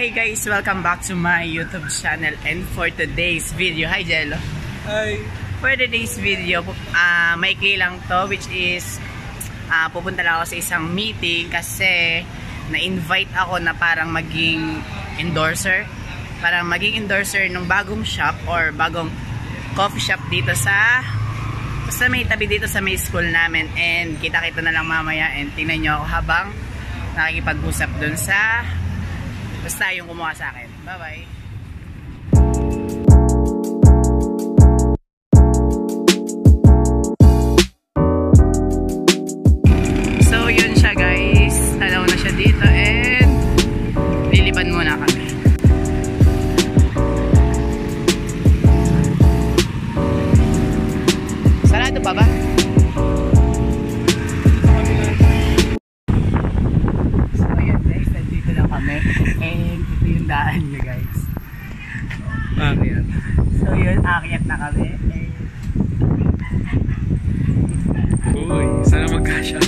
Hi guys! Welcome back to my YouTube channel, and for today's video, hi Jello! Hi! For today's video, maikli lang to, which is pupunta lang ako sa isang meeting kasi na-invite ako na parang maging endorser ng bagong shop or bagong coffee shop dito sa may tabi dito sa may school namin, and kita-kita na lang mamaya, and tingnan nyo ako habang nakikipag-usap dun sa basta yung kumuha sa akin. Bye-bye! So yun siya guys, tanaw na siya dito, and liliban muna kami. Sarado pa ba? And ito yung daan niya guys. Akyat. So yun, akyat na kami. Uy, sana magkasya.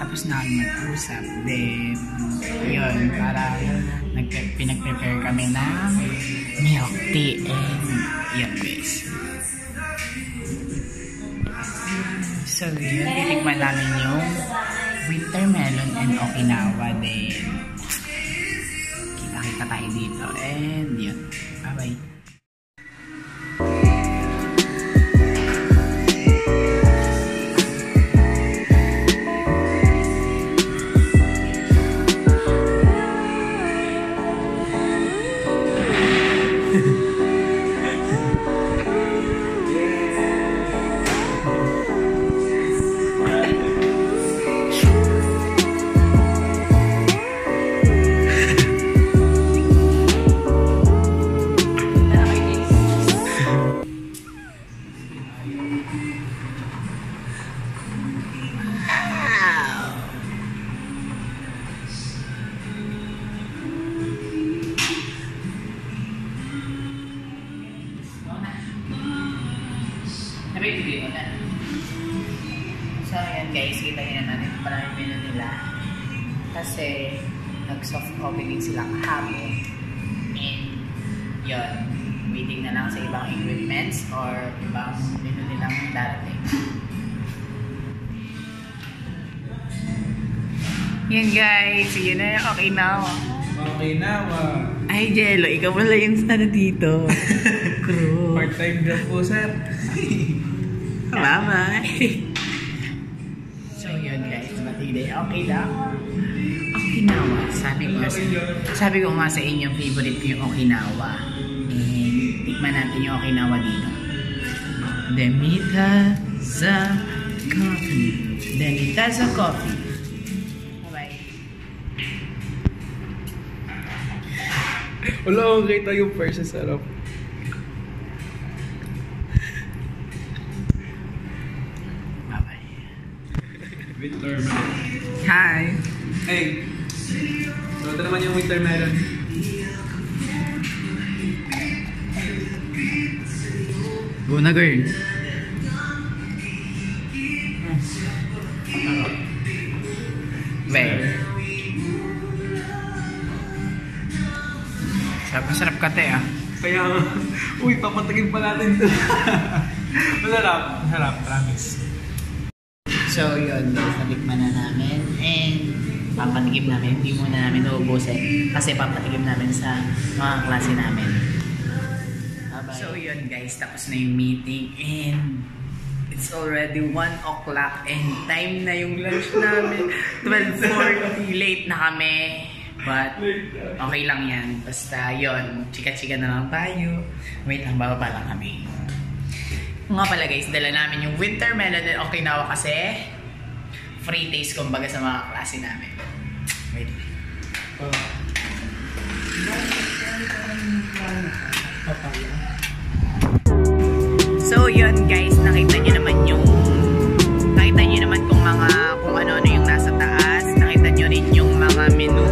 Tapos na kami mag-usap. Then, yun, para pinag-prepare kami ng milk tea, and yun guys. So yun, titikman namin yung winter melon and Okinawa. Then, kita-kita tayo dito, and yun. Bye-bye! So ayan guys, kita nyo naman yung parang menu nila kasi nag-soft opening sila kahapon, and yun, waiting na lang sa ibang equipments or ibang menu nilang darating. Yan guys, yun na yung Okinawa. Okinawa. Ay Jello, ikaw wala yung ano dito. Crew. Part-time job po sir. Bye-bye. So yun guys, matindi. Okay lang. Okinawa. Sabi ko nga sa inyo, favorite ko yung Okinawa. And tikman natin yung Okinawa dito. Demitaza Coffee. Demitaza Coffee. Bye-bye. Wala akong kita yung first sa sarap. Bye-bye. Winter melon. Hi. Hey! So, ito naman yung winter melon. Go na girl. Well. Sarap ka te ah. Kaya, uy, papatagin pa natin ito. Masarap, promise. So yun, guys, natikman na namin and papatikim namin. Hindi muna namin nauubusin kasi papatikim namin sa mga klase namin. Bye-bye. So yun guys, tapos na yung meeting and it's already 1 o'clock and time na yung lunch namin. 12:40, late na kami. But okay lang yan. Basta yun, chika-chika na lang tayo. Wait lang, bababa lang kami. Nga pala guys, dala namin yung winter melon at Okinawa kasi free taste kumbaga sa mga klase namin. Wait. So yun guys, nakita nyo naman kung ano-ano yung nasa taas. Nakita nyo rin yung mga menu.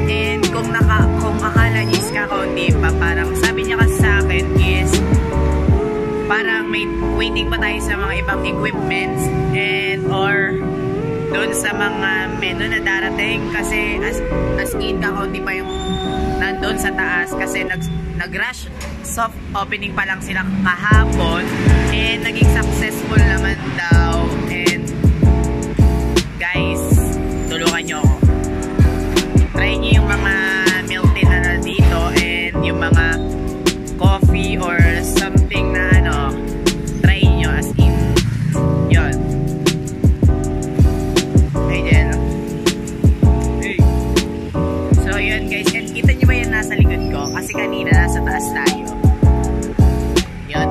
And kung akala nyo is kakaunti pa, parang sabi niya kasi sa akin is parang may waiting pa tayo sa mga ibang equipments and or doon sa mga menu na darating kasi as in kakaunti pa yung nandun sa taas kasi nag-rush soft opening pa lang sila kahapon and naging successful naman daw. And guys, tulungan nyo ako, try nyo yung mga milk tea na dito and yung mga coffee or something na try nyo as in yun. Ayan. Hey. So yun guys, and kita nyo ba yan nasa likod ko? Kasi kanina nasa taas tayo. Yun,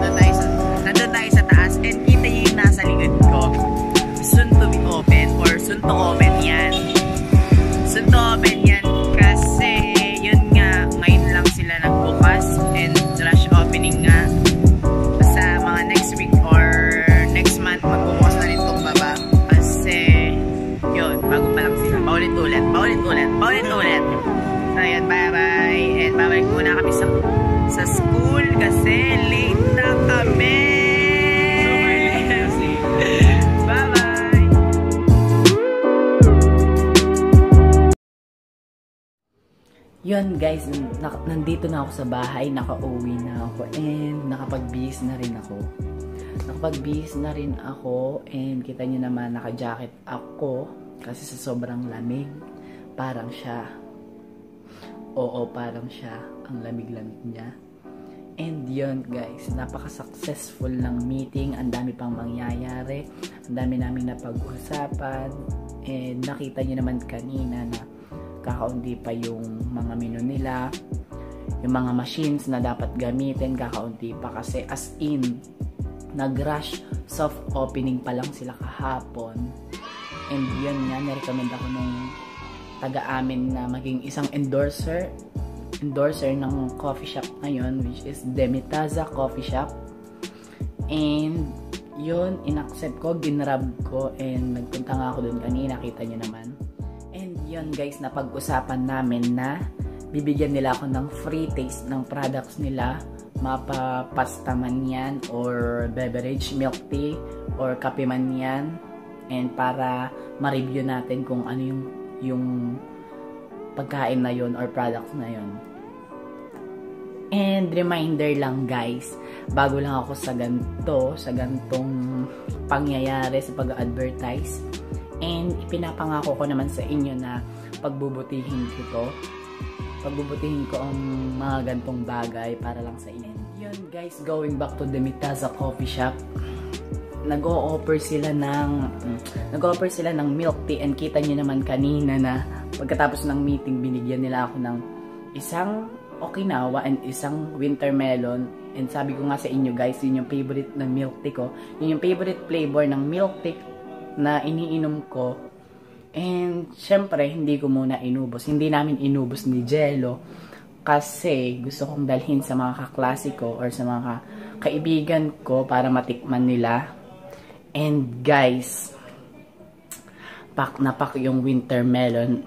nandun tayo sa taas and kita nyo yung nasa likod ko. Soon to be open or soon to open yan. Soon to open yan kasi yun nga, ngayon lang sila nagbukas and rush opening nga. Sa mga next week or next month magbubukas na rin itong baba kasi yun, bago pa lang sila. Paulit-ulit. So yun, bye-bye and babalik muna kami sa school kasi late na kami. Bye-bye. Yun guys, nandito na ako sa bahay, nakauwi na ako and nakapag-bihis na rin ako. And kita nyo naman, naka-jacket ako kasi sa sobrang lamig. Parang siya ang lamig-lamig niya. And yun guys, napaka-successful ng meeting. Ang dami pang mangyayari, ang dami naming napag-usapan and nakita nyo naman kanina na kakaunti pa yung mga menu nila, yung mga machines na dapat gamitin kakaunti pa kasi as in nag-rush soft opening pa lang sila kahapon. And yun nga, na-recommend ako nung taga-amin na maging isang endorser ng coffee shop ngayon, which is Demitaza Coffee Shop. And yun, in-accept ko, ginrab ko and nagpunta nga ako dun kanina, kita nyo naman. And yun guys, napag-usapan namin na bibigyan nila ako ng free taste ng products nila, mapapasta man yan or beverage, milk tea or kape man yan, and para ma-review natin kung ano yung pagkain na yun or products na yun. And reminder lang guys, bago lang ako sa gantong pangyayari sa pag-advertise, and ipinapangako ko naman sa inyo na pagbubutihin ko ang mga gantong bagay para lang sa inyo. Yun guys, going back to Demitaza Coffee Shop, nag-o-offer sila ng milk tea, and kita niyo naman kanina na pagkatapos ng meeting binigyan nila ako ng isang Okinawa and isang winter melon. And sabi ko nga sa inyo guys, yun yung favorite ng milk tea ko. Yun yung favorite flavor ng milk tea na iniinom ko. And syempre, hindi ko muna inubos. Hindi namin inubos ni Jello kasi gusto kong dalhin sa mga kaklase ko or sa mga kaibigan ko para matikman nila. And guys, pak na pak yung winter melon,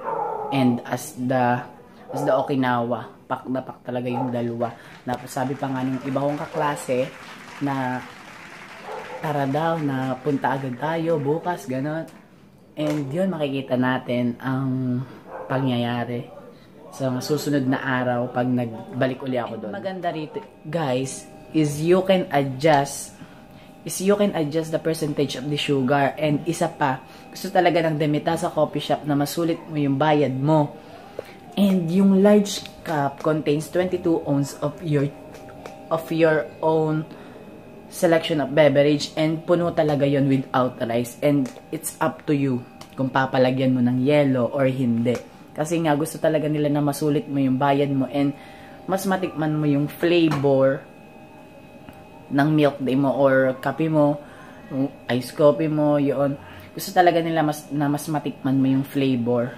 and as the Okinawa, pak na pak talaga yung dalawa. Sabi pa nga ng iba kong kaklase na tara daw na punta agad tayo bukas, gano'n. And yun, makikita natin ang pangyayari sa susunod na araw pag nagbalik uli ako doon. Maganda rito guys is you can adjust the percentage of the sugar. And isa pa, gusto talaga ng Demitasa Coffee Shop na masulit mo yung bayad mo. And yung large cup contains 22 ounces of your own selection of beverage, and puno talaga yon without rice. And it's up to you kung papalagyan mo ng yelo or hindi. Kasi nga gusto talaga nila na masulit mo yung bayad mo and mas matikman mo yung flavor ng milk tea mo or kape mo, ice coffee mo, yun. Gusto talaga nila mas matikman mo yung flavor.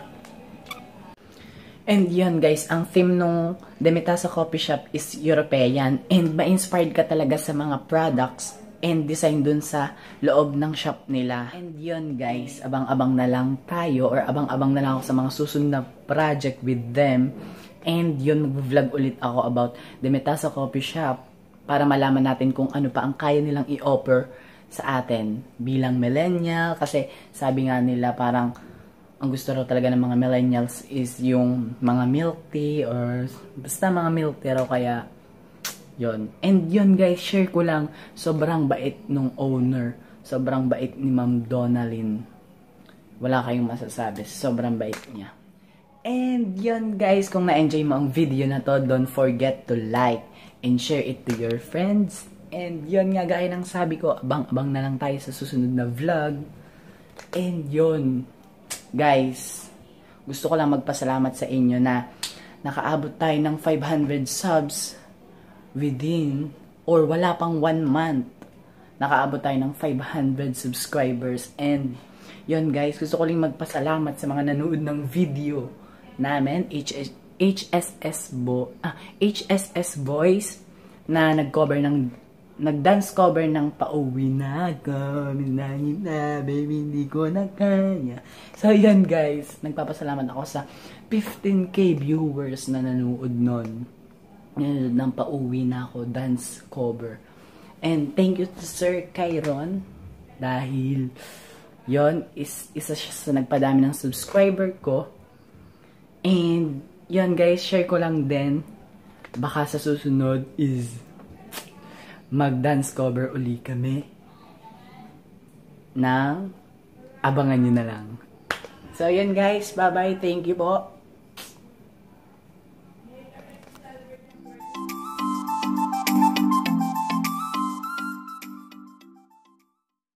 And yun guys, ang theme nung Demitasa Coffee Shop is European, and ma-inspired ka talaga sa mga products and design dun sa loob ng shop nila. And yun guys, abang-abang na lang tayo or abang-abang na lang ako sa mga susunod na project with them. And yun, mag-vlog ulit ako about Demitasa Coffee Shop para malaman natin kung ano pa ang kaya nilang i-offer sa atin bilang millennial. Kasi sabi nga nila parang ang gusto raw talaga ng mga millennials is yung mga milk tea or basta mga milk tea raw, kaya yon. And yun guys, share ko lang, sobrang bait nung owner, sobrang bait ni Ma'am Donalyn, wala kayong masasabi, sobrang bait niya. And yun guys, kung na-enjoy mo ang video na to, don't forget to like and share it to your friends. And yun nga, gaya ng sabi ko, abang-abang na lang tayo sa susunod na vlog. And yun guys, gusto ko lang magpasalamat sa inyo na nakaabot tayo ng 500 subs within or wala pang 1 month. Nakaabot tayo ng 500 subscribers. And yun guys, gusto ko lang magpasalamat sa mga nanood ng video namin, HSS Boys na nag-dance cover ng Pauwi na kami na baby, hindi ko na kaya. So yan guys, nagpapasalamat ako sa 15k viewers na nanood nun ng Pauwi na ako dance cover. And thank you to Sir Kyron dahil yon isa siya sa nagpadami ng subscriber ko. And yon guys, share ko lang din, baka sa susunod is mag-dance cover uli kami na abangan nyo na lang. So, yun guys. Bye-bye. Thank you po.